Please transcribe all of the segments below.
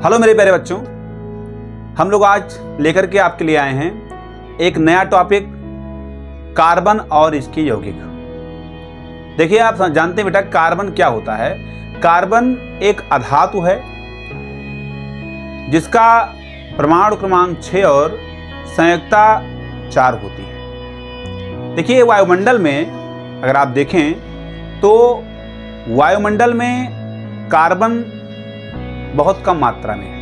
Hello मेरे प्यारे बच्चों, हम लोग आज लेकर के आपके लिए आए हैं एक नया टॉपिक, कार्बन और इसकी यौगिक। देखिए, आप जानते हैं बेटा कार्बन क्या होता है। कार्बन एक अधातु है जिसका परमाणु क्रमांक 6 और संयुक्ता 4 होती है। देखिए, वायुमंडल में अगर आप देखें तो वायुमंडल में कार्बन बहुत कम मात्रा में है,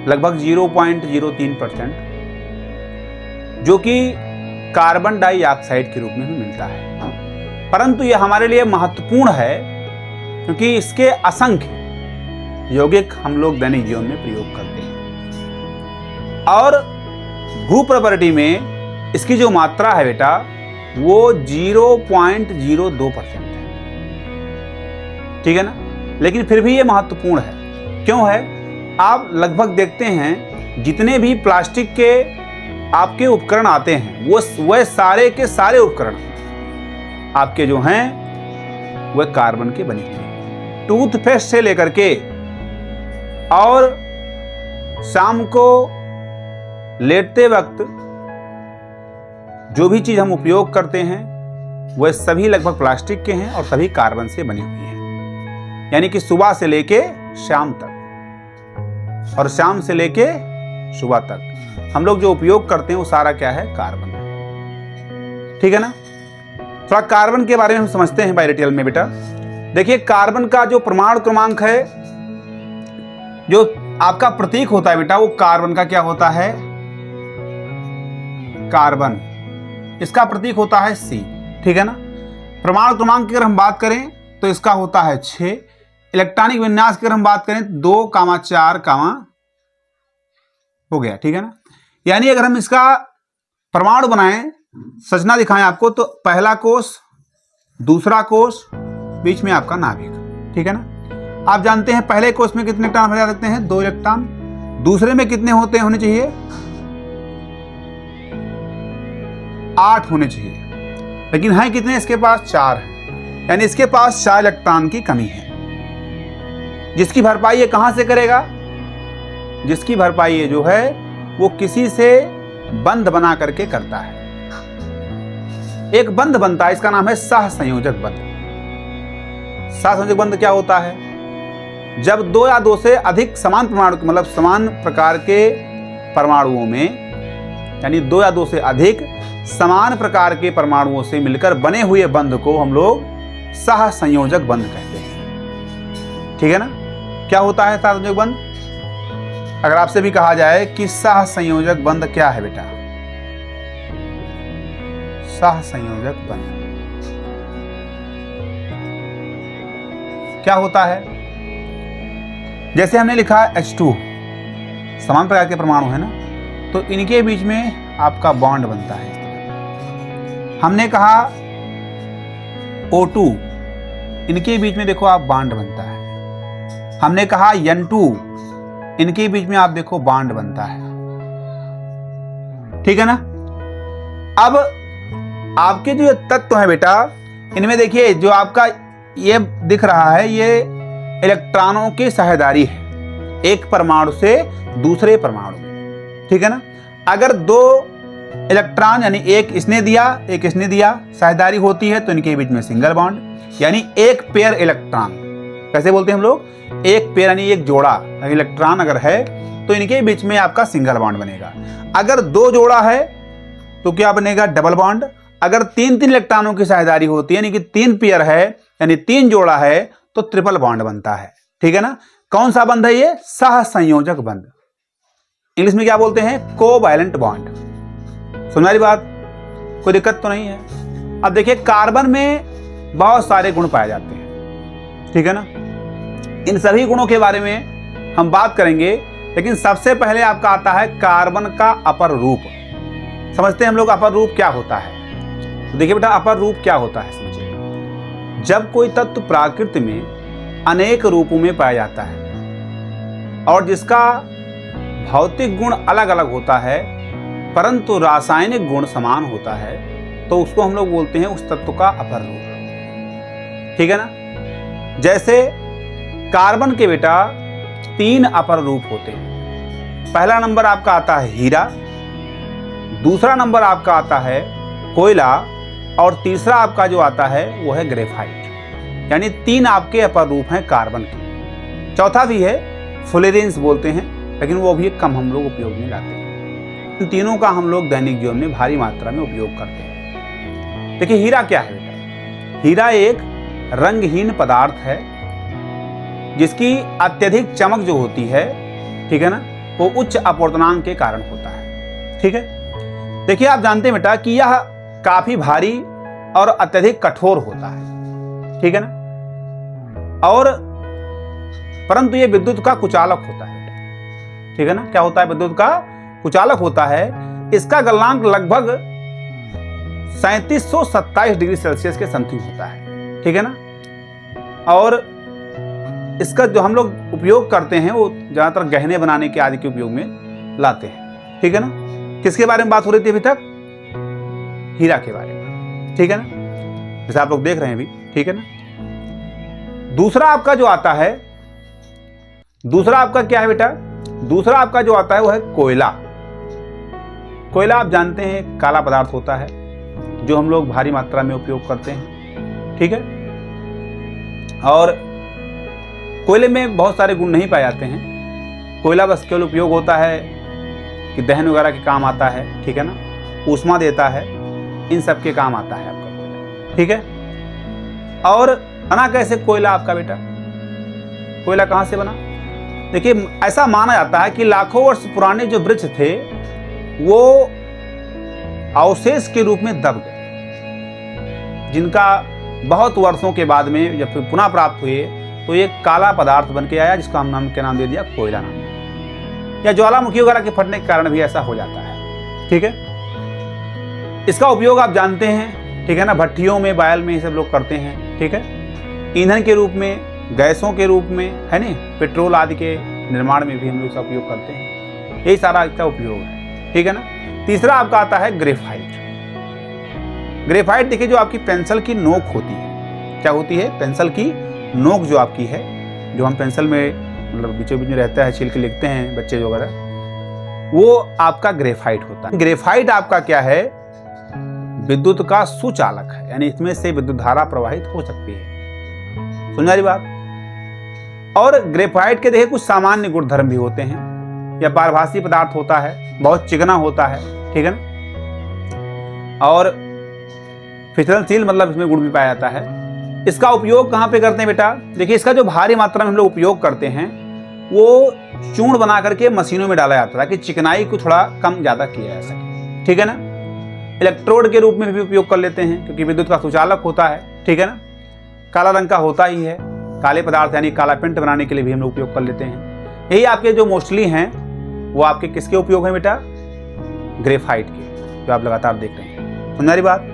लगभग 0.03%, जो कि कार्बन डाइऑक्साइड के रूप में भी मिलता है। परंतु यह हमारे लिए महत्वपूर्ण है क्योंकि इसके असंख्य यौगिक हम लोग दैनिक जीवन में प्रयोग करते हैं और भू प्रॉपर्टी में इसकी जो मात्रा है बेटा वो 0.02% है। ठीक है ना, लेकिन फिर भी ये महत्वपूर्ण है। क्यों है? आप लगभग देखते हैं जितने भी प्लास्टिक के आपके उपकरण आते हैं वह सारे के सारे उपकरण आपके जो हैं वह कार्बन के बने हुए हैं। टूथपेस्ट से लेकर के और शाम को लेटते वक्त जो भी चीज हम उपयोग करते हैं वह सभी लगभग प्लास्टिक के हैं और सभी कार्बन से बनी हुई हैं। यानी कि सुबह से लेके शाम तक और शाम से लेके सुबह तक हम लोग जो उपयोग करते हैं वो सारा क्या है? कार्बन है। ठीक है ना। थोड़ा कार्बन के बारे में हम समझते हैं बाय डिटेल में बेटा। देखिए, कार्बन का जो परमाणु क्रमांक है, जो आपका प्रतीक होता है बेटा, वो कार्बन का क्या होता है? कार्बन, इसका प्रतीक होता है C। ठीक है ना। परमाणु क्रमांक की अगर हम बात करें तो इसका होता है 6। इलेक्ट्रॉनिक विन्यास की अगर हम बात करें 2,4, हो गया। ठीक है ना। यानी अगर हम इसका परमाणु बनाएं, संरचना दिखाएं आपको, तो पहला कोष, दूसरा कोष, बीच में आपका नाभिक। ठीक है ना। आप जानते हैं पहले कोष में कितने इलेक्ट्रॉन भरे जा सकते हैं? 2 इलेक्ट्रॉन। दूसरे में कितने होने चाहिए? 8 होने चाहिए, लेकिन है कितने इसके पास? 4 है। यानी इसके पास 4 इलेक्ट्रॉन की कमी है, जिसकी भरपाई ये कहां से करेगा? जिसकी भरपाई ये जो है वो किसी से बंध बना करके करता है। एक बंध बनता है, इसका नाम है सहसंयोजक बंध। सहसंयोजक बंध क्या होता है? जब 2 या 2 से अधिक समान परमाणु, मतलब समान प्रकार के परमाणुओं में, यानी 2 या 2 से अधिक समान प्रकार के परमाणुओं से मिलकर बने हुए बंध को हम लोग सहसंयोजक बंध कहते हैं। ठीक है ना। क्या होता है सहसंयोजक बंध? अगर आपसे भी कहा जाए कि सहसंयोजक बंध क्या है बेटा? सहसंयोजक बंध क्या होता है? जैसे हमने लिखा H2, समान प्रकार के परमाणु है ना, तो इनके बीच में आपका बॉन्ड बनता है। हमने कहा O2, इनके बीच में देखो आप बॉन्ड बनता है। हमने कहा N2, इनके बीच में आप देखो बॉन्ड बनता है। ठीक है ना। अब आपके जो ये तत्व है बेटा, इनमें देखिए जो आपका ये दिख रहा है, ये इलेक्ट्रॉनों की साझेदारी है एक परमाणु से दूसरे परमाणु में। ठीक है ना। अगर 2 इलेक्ट्रॉन, यानी एक इसने दिया एक इसने दिया, साझेदारी होती है तो इनके बीच में सिंगल बॉन्ड, यानी एक पेयर इलेक्ट्रॉन। कैसे बोलते हैं हम लोग? एक पेयर यानी एक जोड़ा इलेक्ट्रॉन अगर है तो इनके बीच में आपका सिंगल बॉन्ड बनेगा। अगर 2 जोड़ा है तो क्या बनेगा? Double bond. अगर 3 इलेक्ट्रॉनों की साझेदारी होती है, यानी कि 3 पेयर है, यानी 3 जोड़ा है, तो ट्रिपल बॉन्ड बनता है। ठीक है ना। कौन सा बंध है ये? सहसंयोजक बंध। इंग्लिश में क्या बोलते हैं? Covalent bond. सुन रही बात? कोई दिक्कत तो नहीं है? अब देखिए, कार्बन में बहुत सारे गुण पाए जाते हैं। ठीक है ना। इन सभी गुणों के बारे में हम बात करेंगे, लेकिन सबसे पहले आपका आता है कार्बन का अपर रूप। समझते हैं हम लोग अपर रूप क्या होता है। तो देखिए बेटा, अपर रूप क्या होता है समझिए। जब कोई तत्व प्रकृति में अनेक रूपों में पाया जाता है और जिसका भौतिक गुण अलग अलग होता है परंतु रासायनिक गुण समान होता है, तो उसको हम लोग बोलते हैं उस तत्व का अपर रूप। ठीक है ना। जैसे कार्बन के बेटा 3 अपर रूप होते हैं। पहला नंबर आपका आता है हीरा, दूसरा नंबर आपका आता है कोयला, और तीसरा आपका जो आता है वो है ग्रेफाइट। यानी 3 आपके अपर रूप हैं कार्बन के। चौथा भी है फ्लोरेंस बोलते हैं, लेकिन वो भी कम हम लोग उपयोग में लाते हैं। इन तीनों का हम लोग दैनिक जीवन में भारी मात्रा में उपयोग करते हैं। देखिए हीरा क्या है बेटा? हीरा एक रंगहीन पदार्थ है जिसकी अत्यधिक चमक जो होती है, ठीक है ना, वो उच्च अपवर्तनांक के कारण होता है। ठीक है, देखिए आप जानते हैं बेटा कि यह काफी भारी और अत्यधिक कठोर होता है, ठीक है ना, और परंतु ये विद्युत का कुचालक होता है, ठीक है ना। क्या होता है? विद्युत का कुचालक होता है। इसका गलनांक लगभग 3727 डिग्री सेल्सियस के समथिंग होता है, ठीक है ना। और इसका जो हम लोग उपयोग करते हैं वो ज्यादातर गहने बनाने के आदि के उपयोग में लाते हैं, ठीक है ना। किसके बारे में बात हो रही थी अभी तक? हीरा के बारे में, ठीक है ना, जैसे आप लोग देख रहे हैं अभी, ठीक है ना। दूसरा आपका जो आता है, दूसरा आपका क्या है बेटा? दूसरा आपका जो आता है वो है कोयला। कोयला आप जानते हैं काला पदार्थ होता है जो हम लोग भारी मात्रा में उपयोग करते हैं, ठीक है। और कोयले में बहुत सारे गुण नहीं पाए जाते हैं। कोयला बस केवल उपयोग होता है कि दहन वगैरह के काम आता है, ठीक है ना, ऊष्मा देता है, इन सब के काम आता है आपका कोयला, ठीक है। और बना कैसे कोयला आपका बेटा? कोयला कहां से बना? देखिए ऐसा माना जाता है कि लाखों वर्ष पुराने जो वृक्ष थे वो अवशेष के रूप में दब गए, जिनका बहुत वर्षों के बाद में जब फिर पुनः प्राप्त हुए तो एक काला पदार्थ बन के आया जिसका हम नाम दे दिया कोयला नाम, या ज्वालामुखी वगैरह के फटने के कारण भी ऐसा हो जाता है, ठीक है। इसका उपयोग आप जानते हैं, ठीक है ना, भट्टियों में, बायल में ये सब लोग करते हैं, ठीक है, ईंधन के रूप में, गैसों के रूप में, है ना, पेट्रोल आदि के निर्माण में भी हम लोग इसका उपयोग करते हैं। यही सारा इसका उपयोग है, ठीक है ना। तीसरा आपका आता है ग्रेफाइट। ग्रेफाइट देखिए जो आपकी पेंसिल की नोक होती है, क्या होती है? पेंसिल की नोक जो आपकी है, जो हम पेंसिल में मतलब बीचों बीच में रहता है, छील के लिखते हैं बच्चे जो वगैरह, वो आपका ग्रेफाइट होता है। ग्रेफाइट आपका क्या है? विद्युत का सुचालक है, यानी इसमें से विद्युत धारा प्रवाहित हो सकती है। समझ रही बात? और ग्रेफाइट के देखिए कुछ सामान्य गुणधर्म भी होते हैं। यह पारभासी पदार्थ होता है, बहुत चिकना होता है, ठीक है ना, और फिसलनशील, मतलब इसमें गुण भी पाया जाता है। इसका उपयोग कहाँ पे करते हैं बेटा? देखिए इसका जो भारी मात्रा में हम लोग उपयोग करते हैं वो चूर्ण बना करके मशीनों में डाला जाता है ताकि चिकनाई को थोड़ा कम ज्यादा किया जा सके, ठीक है ना। इलेक्ट्रोड के रूप में भी उपयोग कर लेते हैं क्योंकि विद्युत का सुचालक होता है, ठीक है ना। काला रंग का होता ही है, काले पदार्थ यानी काला पेंट बनाने के लिए भी हम लोग उपयोग कर लेते हैं। यही आपके जो मोस्टली हैं वो आपके किसके उपयोग हैं बेटा? ग्रेफाइट के, जो आप लगातार देख रहे हैं। समझ रही बात?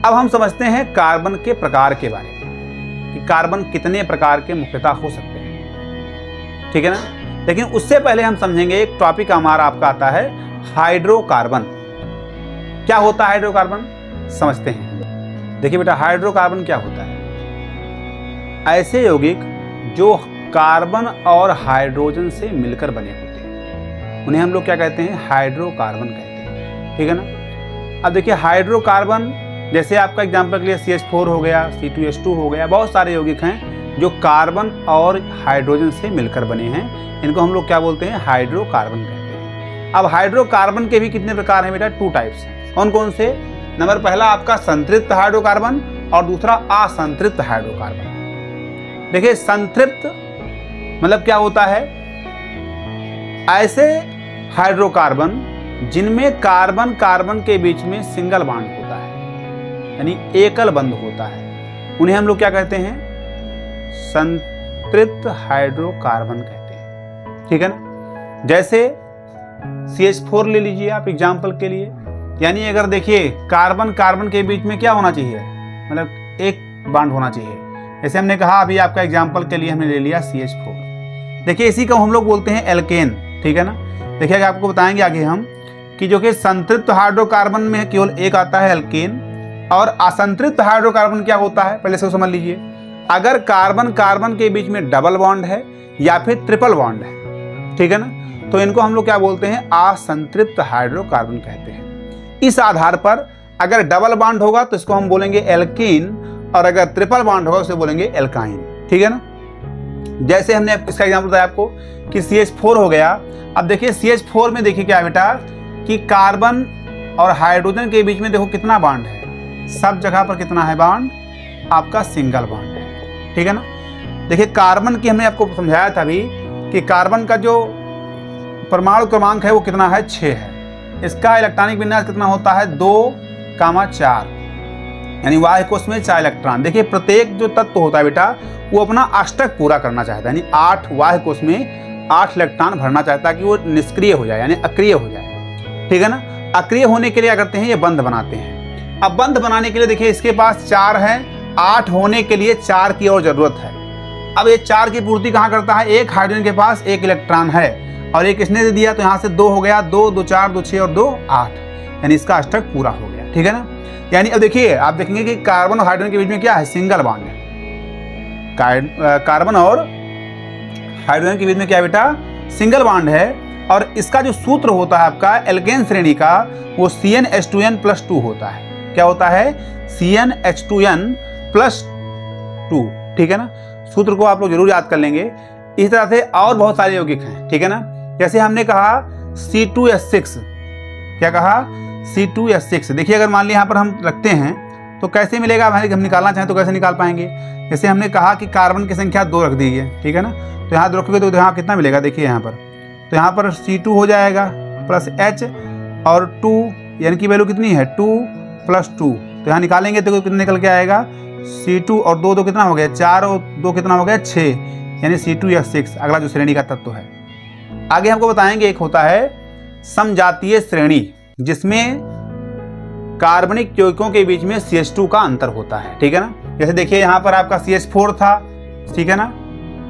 अब हम समझते हैं कार्बन के प्रकार के बारे में कि कार्बन कितने प्रकार के मुख्यतः हो सकते हैं, ठीक है ना। लेकिन उससे पहले हम समझेंगे एक टॉपिक हमारा आपका आता है हाइड्रोकार्बन। क्या होता है हाइड्रोकार्बन? समझते हैं। देखिए बेटा हाइड्रोकार्बन क्या होता है? ऐसे यौगिक जो कार्बन और हाइड्रोजन से मिलकर बने होते हैं उन्हें हम लोग क्या कहते हैं? हाइड्रोकार्बन कहते हैं, ठीक है ना। अब देखिए हाइड्रोकार्बन जैसे आपका एग्जांपल के लिए CH4 हो गया, C2H2 हो गया, बहुत सारे यौगिक हैं जो कार्बन और हाइड्रोजन से मिलकर बने हैं। इनको हम लोग क्या बोलते हैं? हाइड्रोकार्बन कहते हैं। अब हाइड्रोकार्बन के भी कितने प्रकार हैं बेटा? 2 टाइप्स हैं। कौन कौन से? नंबर पहला आपका संतृप्त हाइड्रोकार्बन और दूसरा असंतृप्त हाइड्रोकार्बन। देखिए संतृप्त मतलब क्या होता है? ऐसे हाइड्रोकार्बन जिनमें कार्बन कार्बन के बीच में सिंगल बॉन्ड होता है, यानी एकल बंध होता है, उन्हें हम लोग क्या कहते हैं? संतृप्त हाइड्रोकार्बन कहते हैं, ठीक है ना। जैसे CH4 ले लीजिए आप एग्जाम्पल के लिए, यानी अगर देखिए कार्बन कार्बन के बीच में क्या होना चाहिए? मतलब एक बॉन्ड होना चाहिए। जैसे हमने कहा अभी आपका एग्जाम्पल के लिए हमने ले लिया CH4। देखिए इसी को हम लोग बोलते हैं एल्केन, ठीक है ना। देखिए आपको बताएंगे आगे हम कि जो कि संतृप्त हाइड्रोकार्बन में केवल एक आता है एल्केन, और असंतृप्त हाइड्रोकार्बन क्या होता है पहले से समझ लीजिए। अगर कार्बन कार्बन के बीच में डबल बॉन्ड है या फिर ट्रिपल बॉन्ड है, ठीक है ना, तो इनको हम लोग क्या बोलते हैं, असंतृप्त हाइड्रोकार्बन कहते हैं। इस आधार पर अगर डबल बॉन्ड होगा तो इसको हम बोलेंगे एल्कीन, और अगर ट्रिपल बॉन्ड होगा उसे बोलेंगे एल्काइन, ठीक है ना। जैसे हमने इसका एग्जांपल बताया आपको कि CH4 हो गया। अब देखिए CH4 में देखिए क्या है बेटा कि कार्बन और हाइड्रोजन के बीच में देखो कितना बॉन्ड है, सब जगह पर कितना है बॉन्ड, आपका सिंगल बॉन्ड है, ठीक है ना। देखिए कार्बन की हमने आपको समझाया था अभी कि कार्बन का जो परमाणु क्रमांक है वो कितना है, 6 है। इसका इलेक्ट्रॉनिक विन्यास कितना होता है, 2,4, यानी वाह्य कोश में 4 इलेक्ट्रॉन। देखिए प्रत्येक जो तत्व होता है बेटा वो अपना अष्टक पूरा करना चाहता है, यानी 8 वाह्य कोश में 8 इलेक्ट्रॉन भरना चाहता है कि वो निष्क्रिय हो जाए, यानी अक्रिय हो जाए, ठीक है ना। अक्रिय होने के लिए क्या करते हैं, ये बंध बनाते हैं। अब बंध बनाने के लिए देखिए इसके पास 4 है, 8 होने के लिए 4 की और जरूरत है। अब ये 4 की पूर्ति कहाँ करता है, एक हाइड्रोजन के पास 1 इलेक्ट्रॉन है और एक इसने दे दिया तो यहाँ से 2 हो गया, 2 2 4 2 6 और 2 8, यानी इसका अष्टक पूरा हो गया, ठीक है ना। यानी अब देखिए आप देखेंगे कि कार्बन और हाइड्रोजन के बीच में क्या है, सिंगल बॉन्ड है। कार्बन और हाइड्रोजन के बीच में क्या है बेटा, सिंगल बॉन्ड है। और इसका जो सूत्र होता है आपका एल्केन श्रेणी का वो CnH2n+2 होता है। क्या होता है, CnH2n+2, ठीक है ना। सूत्र को आप लोग जरूर याद कर लेंगे। इस तरह से और बहुत सारे यौगिक हैं, ठीक है ना। जैसे हमने कहा C2H6, क्या कहा, C2H6। देखिए अगर मान लिया यहाँ पर हम रखते हैं तो कैसे मिलेगा, हम निकालना चाहें तो कैसे निकाल पाएंगे। जैसे हमने कहा कि कार्बन की संख्या 2 रख दी है, ठीक है ना, तो यहाँ रखोगे तो यहाँ कितना मिलेगा, देखिए यहाँ पर तो यहाँ पर C2 हो जाएगा प्लस H और 2, यानी कि वैल्यू कितनी है 2 + 2, तो यहाँ निकालेंगे तो कितना निकल के आएगा, C2 और 2 कितना हो गया, 4 और 2 कितना हो गया 6, यानी C2H6 अगला जो श्रेणी का तत्व है। आगे हमको बताएंगे एक होता है समजातीय श्रेणी, जिसमें कार्बनिक यौगिकों के बीच में CH2 का अंतर होता है, ठीक है ना। जैसे देखिए यहाँ पर आपका CH4 था, ठीक है ना,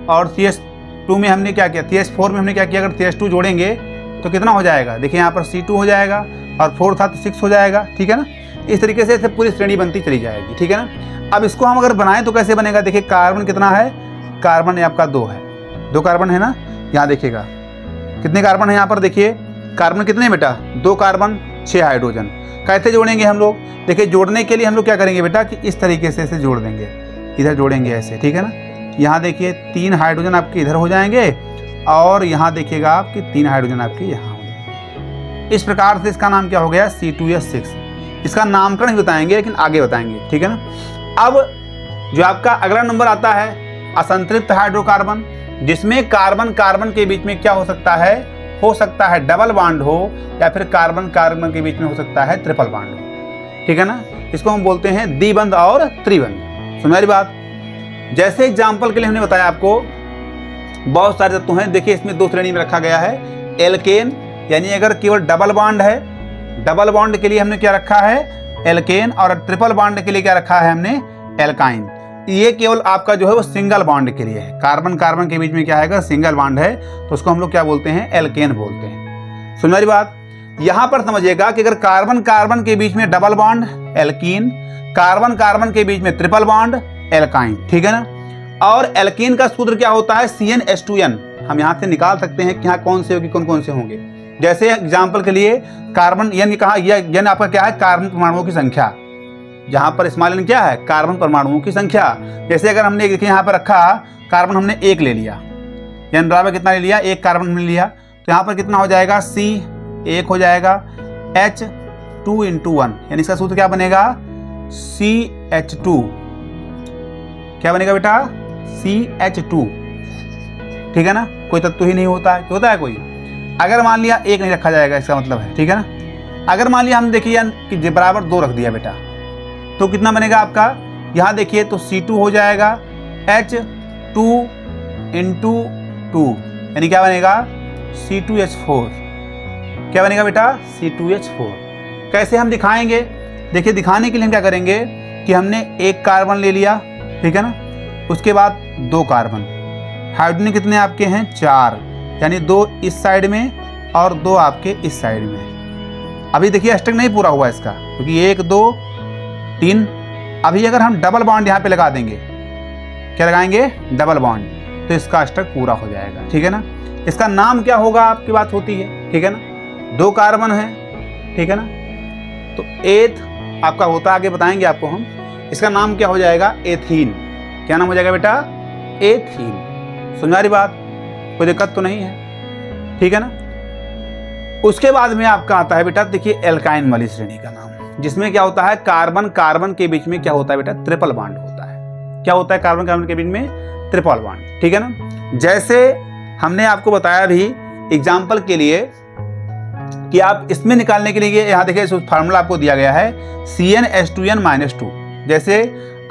और CH2 में हमने क्या किया, CH4 में हमने क्या किया, अगर CH2 जोड़ेंगे तो कितना हो जाएगा, देखिए यहाँ पर C2 हो जाएगा और 4 था तो 6 हो जाएगा, ठीक है ना। इस तरीके से पूरी श्रेणी बनती चली जाएगी, ठीक है ना। अब इसको हम अगर बनाएं तो कैसे बनेगा, देखिए कार्बन कितना है, कार्बन आपका 2 है, 2 कार्बन है ना। यहाँ देखिएगा कितने कार्बन है, यहाँ पर देखिए कार्बन कितने बेटा, 2 कार्बन 6 हाइड्रोजन। कैसे जोड़ेंगे हम लोग, देखिए जोड़ने के लिए हम लोग क्या करेंगे बेटा कि इस तरीके से इसे जोड़ देंगे, इधर जोड़ेंगे ऐसे, ठीक है ना। यहाँ देखिए 3 हाइड्रोजन आपके इधर हो जाएंगे और यहाँ देखिएगा आपके 3 हाइड्रोजन आपके यहाँ हो जाएंगे। इस प्रकार से इसका नाम क्या हो गया, C2H6। इसका नामकरण भी बताएंगे लेकिन आगे बताएंगे, ठीक है ना। अब जो आपका अगला नंबर आता है असंतृप्त हाइड्रोकार्बन, जिसमें कार्बन कार्बन के बीच में क्या हो सकता है डबल बॉन्ड हो या फिर कार्बन कार्बन के बीच में हो सकता है ट्रिपल बॉन्ड हो, ठीक है ना। इसको हम बोलते हैं द्विबंध और त्रिबंध। सुन मेरी बात, जैसे एग्जाम्पल के लिए हमने बताया आपको बहुत सारे तत्व हैं। देखिए इसमें 2 श्रेणी में रखा गया है, एल्केन, यानी अगर केवल डबल बॉन्ड है, डबल बॉन्ड के लिए हमने क्या रखा है एल्केन, और ट्रिपल बॉन्ड के लिए क्या रखा है हमने एल्काइन। ये केवल आपका जो है वो सिंगल बॉन्ड के लिए है, कार्बन कार्बन के बीच में क्या है सिंगल बॉन्ड है, तो उसको हम लोग क्या बोलते हैं, एल्केन बोलते हैं। सुन मेरी बात, यहां पर समझिएगा कि अगर कार्बन कार्बन के बीच में double bond alkene, carbon carbon के बीच में ट्रिपल बॉन्ड एल्काइन, ठीक है ना। और एल्कीन का सूत्र क्या होता है, CnH2n। हम यहां से निकाल सकते हैं कि यहाँ कौन से होगी, कौन कौन से होंगे। जैसे एग्जाम्पल के लिए कार्बन यानी कहा, यह आपका क्या है, कार्बन परमाणुओं की संख्या, जहां पर स्मॉल n क्या है, कार्बन परमाणुओं की संख्या। जैसे अगर हमने देखिए यहाँ पर रखा कार्बन हमने 1 ले लिया, यानी बराबर कितना ले लिया, 1 कार्बन हमने लिया, तो यहाँ पर कितना हो जाएगा, C 1 हो जाएगा, H 2 × 1, यानी इसका सूत्र क्या बनेगा, CH2, क्या बनेगा बेटा, CH2, ठीक है ना। कोई तत्व ही नहीं होता है, होता है कोई। अगर मान लिया 1 नहीं रखा जाएगा, इसका मतलब है, ठीक है ना। अगर मान लिया हम देखिए कि बराबर 2 रख दिया बेटा, तो कितना बनेगा आपका, यहाँ देखिए तो C2 हो जाएगा, H 2 × 2, यानी क्या बनेगा, C2H4। क्या बनेगा बेटा, C2H4। कैसे हम दिखाएंगे, देखिए दिखाने के लिए हम क्या करेंगे कि हमने 1 कार्बन ले लिया, ठीक है ना, उसके बाद 2 कार्बन, हाइड्रोजन कितने आपके हैं 4, यानी 2 इस साइड में और 2 आपके इस साइड में। अभी देखिए अष्टक नहीं पूरा हुआ इसका, क्योंकि 1 2 3। अभी अगर हम डबल बॉन्ड यहाँ पे लगा देंगे, क्या लगाएंगे, डबल बॉन्ड, तो इसका अष्टक पूरा हो जाएगा। ठीक है ना। इसका नाम क्या होगा आपकी बात होती है। ठीक है ना, 2 कार्बन है। ठीक है ना, तो एथ आपका होता, आगे बताएंगे आपको हम। इसका नाम क्या हो जाएगा, एथीन। क्या नाम हो जाएगा बेटा, एथीन। समझ आ रही बात, कोई दिक्कत तो नहीं है। ठीक है ना। उसके बाद में आपका आता है बेटा, देखिए एल्काइन वाली श्रेणी का नाम, जिसमें क्या होता है, कार्बन कार्बन के बीच में क्या होता है बेटा, ट्रिपल बॉन्ड होता है। क्या होता है, कार्बन कार्बन के बीच में ट्रिपल बॉन्ड। ठीक है ना। जैसे हमने आपको बताया भी एग्जाम्पल के लिए कि आप इसमें निकालने के लिए, यहाँ देखिए फार्मूला आपको दिया गया है CnH2n-2। जैसे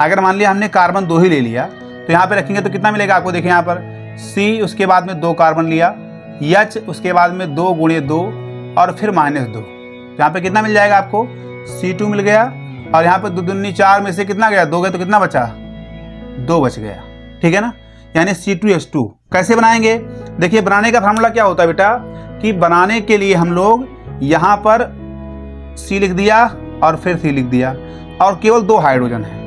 अगर मान लिया हमने कार्बन 2 ही ले लिया, तो यहाँ पे रखेंगे तो कितना मिलेगा आपको, देखिए यहाँ पर C, उसके बाद में 2 कार्बन लिया, H, उसके बाद में 2 × 2 और फिर -2, यहाँ पे कितना मिल जाएगा आपको, C2 मिल गया। और यहाँ पे 2 दूनी 4 में से कितना गया, 2 गया, तो कितना बचा, 2 बच गया। ठीक है ना, यानी C2H2। कैसे बनाएंगे, देखिए बनाने का फार्मूला क्या होता है बेटा, कि बनाने के लिए हम लोग यहाँ पर C लिख दिया और फिर C लिख दिया, और केवल 2 हाइड्रोजन है,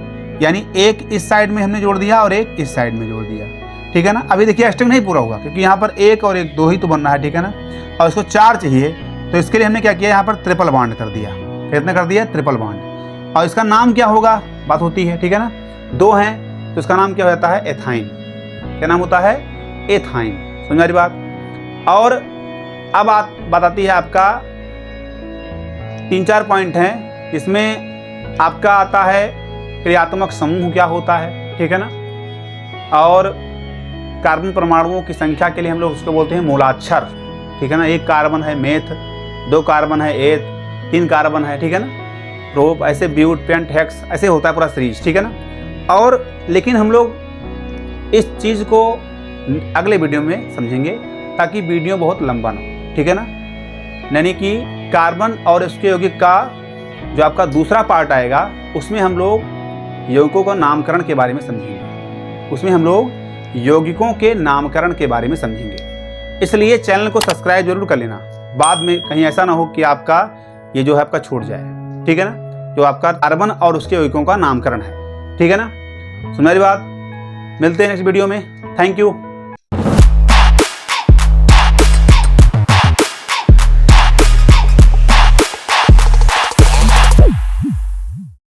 यानी एक इस साइड में हमने जोड़ दिया और एक इस साइड में जोड़ दिया। ठीक है ना। अभी देखिए अष्टक नहीं पूरा होगा, क्योंकि यहाँ पर 1 और 1 2 ही तो बनना है। ठीक है ना, और इसको 4 चाहिए, तो इसके लिए हमने क्या किया, यहाँ पर ट्रिपल बॉन्ड कर दिया। कितना कर दिया, ट्रिपल बॉन्ड। और इसका नाम क्या होगा, बात होती है। ठीक है ना, 2 हैं तो इसका नाम क्या हो जाता है, एथाइन। क्या नाम होता है, एथाइन। समझ आ रही बात। और अब बात आती है आपका 3-4 पॉइंट हैं, इसमें आपका आता है क्रियात्मक समूह क्या होता है। ठीक है ना, और कार्बन परमाणुओं की संख्या के लिए हम लोग उसको बोलते हैं मूलाक्षर। ठीक है ना, 1 कार्बन है मेथ, 2 कार्बन है एथ, 3 कार्बन है। ठीक है ना, प्रोप, ऐसे ब्यूट, पेंट, हेक्स, ऐसे होता है पूरा सीरीज। ठीक है ना। और लेकिन हम लोग इस चीज़ को अगले वीडियो में समझेंगे, ताकि वीडियो बहुत लंबा ना हो। ठीक है ना, यानी कि कार्बन और उसके यौगिक का जो आपका दूसरा पार्ट आएगा, उसमें हम लोग यौगिकों का नामकरण के बारे में समझेंगे। उसमें हम लोग यौगिकों के नामकरण के बारे में समझेंगे। इसलिए चैनल को सब्सक्राइब जरूर कर लेना, बाद में कहीं ऐसा ना हो कि आपका ये जो है आपका छूट जाए। ठीक है ना, जो आपका कार्बन और उसके यौगिकों का नामकरण है। ठीक है ना, सुन मेरी बात, मिलते हैं नेक्स्ट वीडियो में। Thank you.